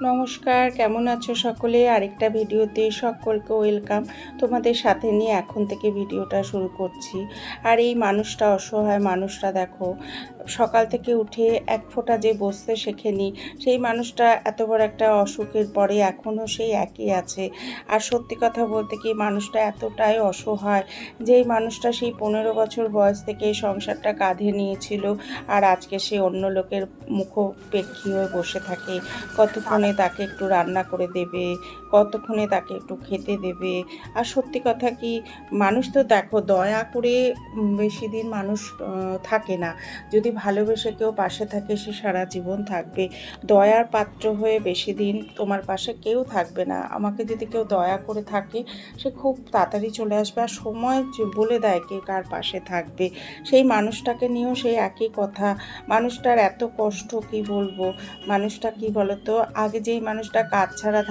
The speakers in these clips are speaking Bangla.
নমস্কার, কেমন আছো সকলে? আরেকটা ভিডিওতে সকলকে ওয়েলকাম। তোমাদের সাথে নিয়ে এখন থেকে ভিডিওটা শুরু করছি। আর এই মানুষটা, অসহায় মানুষটা দেখো, সকাল থেকে উঠে এক ফোঁটা যে বসতে শেখেনি, সেই মানুষটা এত বড় একটা অসুখের পরে এখনও সেই একই আছে। আর সত্যি কথা বলতে কি, মানুষটা এতটাই অসহায় যে এই মানুষটা সেই 15 বছর বয়স থেকে এই সংসারটা কাঁধে নিয়েছিল, আর আজকে সে অন্য লোকের মুখোপেক্ষী হয়ে বসে থাকে। কতক্ষণে তাকে একটু রান্না করে দেবে, কতক্ষণে তাকে একটু খেতে দেবে। আর সত্যি কথা কি, মানুষ তো দেখো দয়া করে বেশি দিন মানুষ থাকে না। যদি ভালোবেসে কেউ পাশে থাকে, সে সারা জীবন থাকবে। দয়ার পাত্র হয়ে বেশি দিন তোমার পাশে কেউ থাকবে না। আমাকে যদি কেউ দয়া করে থাকে, সে খুব তাড়াতাড়ি চলে আসবে, আর সময় বলে দেয় কে কার পাশে থাকবে। সেই মানুষটাকে নিয়েও সেই একই কথা। মানুষটার এত কষ্ট কি বলবো। মানুষটা কি বলতো, আগে যেই মানুষটা কাজ ছাড়া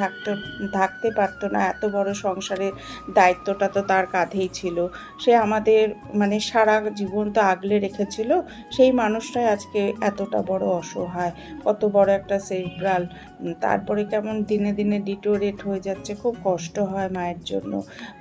থাকতে পারতো না, এত বড় সংসারের দায়িত্বটা তো তার কাঁধেই ছিল। সে আমাদের মানে সারা জীবন তো আগলে রেখেছিল। সেই মানুষটাই আজকে এতটা বড় অসহায়, কত বড় একটা সেরিব্রাল। তারপরে কেমন দিনে দিনে ডিটোরেট হয়ে যাচ্ছে। খুব কষ্ট হয় মায়ের জন্য।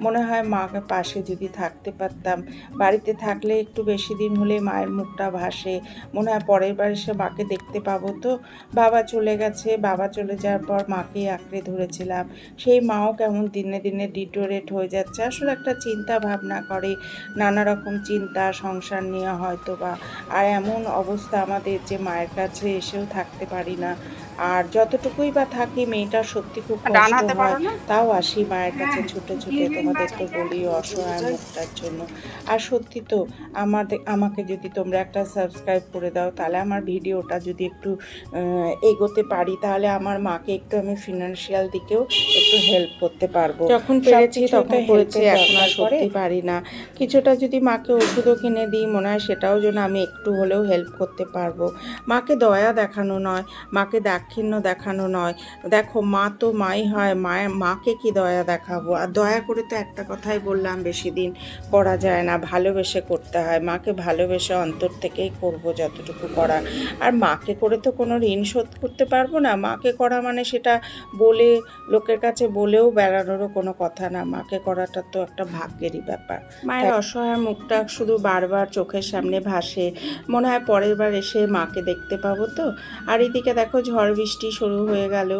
মনে হয় মাকে পাশে যদি থাকতে পারতাম, বাড়িতে থাকলে একটু বেশি দিন হলে মায়ের মুখটা ভাসে। মনে হয় পরের বার এসে মাকে দেখতে পাবো। তো বাবা চলে গেছে, বাবা চলে যাওয়ার পর মাকেই আঁকড়ে ধরেছিলাম। সেই মাও কেমন দিনে দিনে ডিটোরেট হয়ে যাচ্ছে। আসলে একটা চিন্তা ভাবনা করে, নানা রকম চিন্তা সংসার নিয়ে হয়তো বা। আর এমন অবস্থা আমাদের যে মায়ের কাছে এসেও থাকতে পারি না। আর যতটুকুই বা থাকি, মেয়েটার সত্যি খুব কষ্ট হয়, তাও আসি মায়ের কাছে ছুটে ছুটে। তোমাদের তো বলি অসহায় মুখটার জন্য। আর সত্যি তো আমাকে যদি তোমরা একটা সাবস্ক্রাইব করে দাও, তাহলে আমার ভিডিওটা যদি একটু এগোতে পারি, তাহলে আমার মাকে একটু আমি ফিনান্সিয়াল দিকেও একটু হেল্প করতে পারবো। যখন পেরেছি তখন করেছি, এখন আর সত্যি পারি না। কিছুটা যদি মাকে ওষুধও কিনে দিই, মনে হয় সেটাও যেন আমি একটু হলেও হেল্প করতে পারবো। মাকে দয়া দেখানো নয়, মাকে দাক্ষিণ্য দেখানো নয়। দেখো মা তো মাই হয়, মাকে কি দয়া দেখাবো? আর দয়া করে তো একটা কথাই বললাম, বেশি দিন করা যায় না, ভালোবেসে করতে হয়। মাকে ভালোবেসে অন্তর থেকেই করব যতটুকু করা। আর মাকে করে তো কোনো ঋণ শোধ করতে পারবো না। মাকে করা মানে সেটা বলে, লোকের কাছে বলেও বেড়ানোরও কোনো কথা না। মাকে করাটা তো একটা ভাগ্যেরই ব্যাপার। মায়ের অসহায় মুখটা শুধু বারবার চোখের সামনে ভাসে। মনে হয় পরের বার এসে মাকে দেখতে পাবো তো। আর এদিকে দেখো ঝড় বৃষ্টি শুরু হয়ে গেল।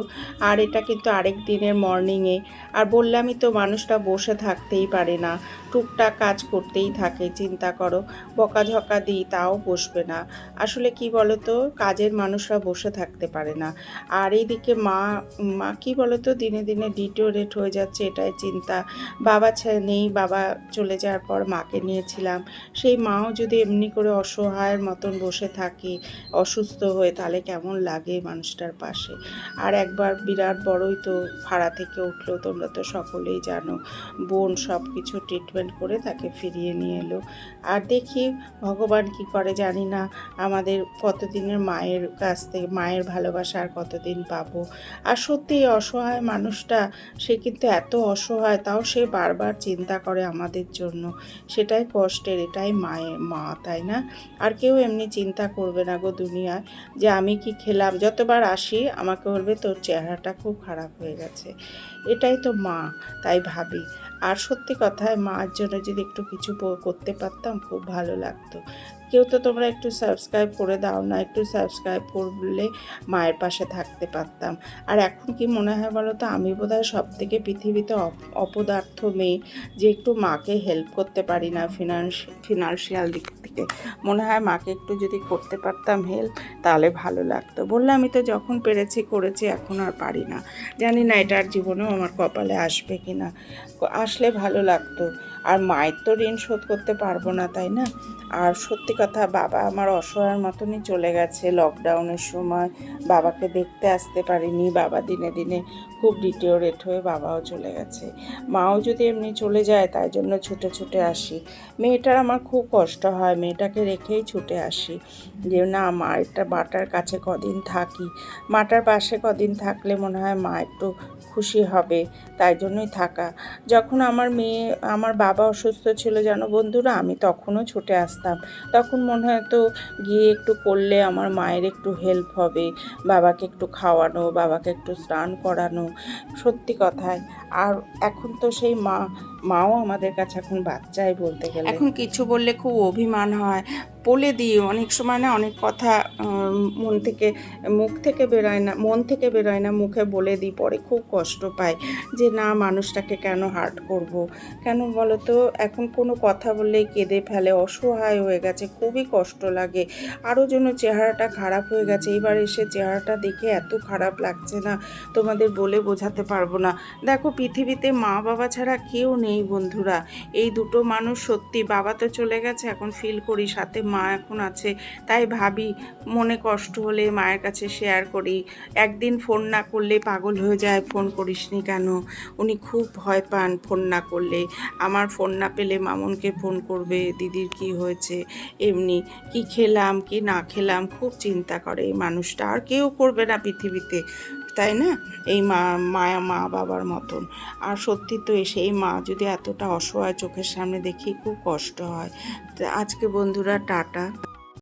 আর এটা কিন্তু আরেক দিনের মর্নিংয়ে। আর বললামই তো, মানুষটা বসে থাকতেই পারে না, টুকটাক কাজ করতেই থাকে। চিন্তা করো, বকাঝকা দিই তাও বসবে না। আসলে কি বলতো, কাজের মানুষরা বসে থাকতে পারে না। আর এইদিকে মা কি বলতো, দিনে দিনে ডিটোরেট হয়ে যাচ্ছে, এটাই চিন্তা। বাবা নেই, বাবা চলে যাওয়ার পর মাকে নিয়েছিলাম। সেই মাও যদি এমনি করে অসহায়ের মতন বসে থাকে অসুস্থ হয়ে, তাহলে কেমন লাগে মানুষটার পাশে। আর একবার বিরাট বড়ই তো ভাড়া থেকে উঠলো, তোমরা তো সকলেই জানো। বোন সব কিছু ট্রিটমেন্ট করে তাকে ফিরিয়ে নিয়ে এলো। আর দেখি ভগবান কি করে জানি না, আমাদের কতদিনের মায়ের কাছ থেকে মায়ের ভালোবাসা আর কতদিন পাবো। আর সত্যি অসহায় মানুষটা, সে কিন্তু এত অসহায়, তাও সে বারবার চিন্তা করে আমাদের জন্য। সেটাই কষ্টের, এটাই মা, তাই না? আর কেউ এমনি চিন্তা করবে না গো দুনিয়ায়, যে আমি কি খেলাম। যতবার আসি আমাকে বলবে তোর চেহারাটা খুব খারাপ হয়ে গেছে। এটাই তো মা, তাই ভাবি। আর সত্যি কথায় মার জন্য যদি একটু কিছু করতে পারতাম, খুব ভালো লাগতো। কেউ তো তোমরা একটু সাবস্ক্রাইব করে দাও না, একটু সাবস্ক্রাইব করলে মায়ের পাশে থাকতে পারতাম। আর এখন কি মনে হয় বলো তো, আমি বোধহয় সব থেকে পৃথিবীতে অপদার্থ মেয়ে, যে একটু মাকে হেল্প করতে পারি না ফিনান্সিয়াল দিক থেকে। মনে হয় মাকে একটু যদি করতে পারতাম হেল্প, তাহলে ভালো লাগতো। বললাম আমি তো যখন পেরেছি করেছি, এখন আর পারি না। জানি না এটার জীবনেও আমার কপালে আসবে কি না। আসলে ভালো লাগতো। আর মায়ের তো ঋণ শোধ করতে পারবো না, তাই না? আর সত্যি কথা, বাবা আমার অসহায়ের মতনই চলে গেছে। লকডাউনের সময় বাবাকে দেখতে আসতে পারিনি। বাবা দিনে দিনে খুব ডিটোরেট হয়ে বাবাও চলে গেছে। মাও যদি এমনি চলে যায়, তাই জন্য ছুটে ছুটে আসি। মেয়েটার আমার খুব কষ্ট হয়, মেয়েটাকে রেখেই ছুটে আসি, যে না মায়েরটা মাটার কাছে কদিন থাকি। মাটার পাশে কদিন থাকলে মনে হয় মা একটু খুশি হবে, তাই জন্যই থাকা। যখন আমার বাবা অসুস্থ ছিল জানো বন্ধুরা, আমি তখনও ছুটে আসতাম। তখন মনে হতো গিয়ে একটু করলে আমার মায়ের একটু হেল্প হবে, বাবাকে একটু খাওয়ানো, বাবাকে একটু স্নান করানো, সত্যি কথায়। আর এখন তো সেই মাও আমাদের কাছে এখন বাচ্চাই বলতে গেলে। এখন কিছু বললে খুব অভিমান হয়, বলে দিই অনেক সময় না, অনেক কথা মুখ থেকে বেরোয় না, মন থেকে বেরোয় না, মুখে বলে দিই, পরে খুব কষ্ট পাই যে না, মানুষটাকে কেন হার্ট করব, কেন বলো তো। এখন কোনো কথা বললেই কেঁদে ফেলে, অসহায় হয়ে গেছে, খুবই কষ্ট লাগে। আরও যেন চেহারাটা খারাপ হয়ে গেছে, এবার এসে চেহারাটা দেখে এত খারাপ লাগছে না, তোমাদের বলে বোঝাতে পারবো না। দেখো পৃথিবীতে মা বাবা ছাড়া কেউ নেই বন্ধুরা, এই দুটো মানুষ সত্যি। বাবা তো চলে গেছে, এখন ফিল করি সাথে মা এখন আছে, তাই ভাবি মনে কষ্ট হলে মায়ের কাছে শেয়ার করি। একদিন ফোন না করলে পাগল হয়ে যায়, ফোন করিসনি কেন, উনি খুব ভয় পান ফোন না করলে। আমার ফোন না পেলে মামুনকে ফোন করবে, দিদির কি হয়েছে, এমনি কি খেলাম কি না খেলাম, খুব চিন্তা করে এই মানুষটা। আর কেউ করবে না পৃথিবীতে, তাই না, এই মা বাবার মতন। আর সত্যি তো সেই মা যদি এতটা অসহায় চোখের সামনে দেখি খুব কষ্ট হয়। তো আজকে বন্ধুরা টাটা।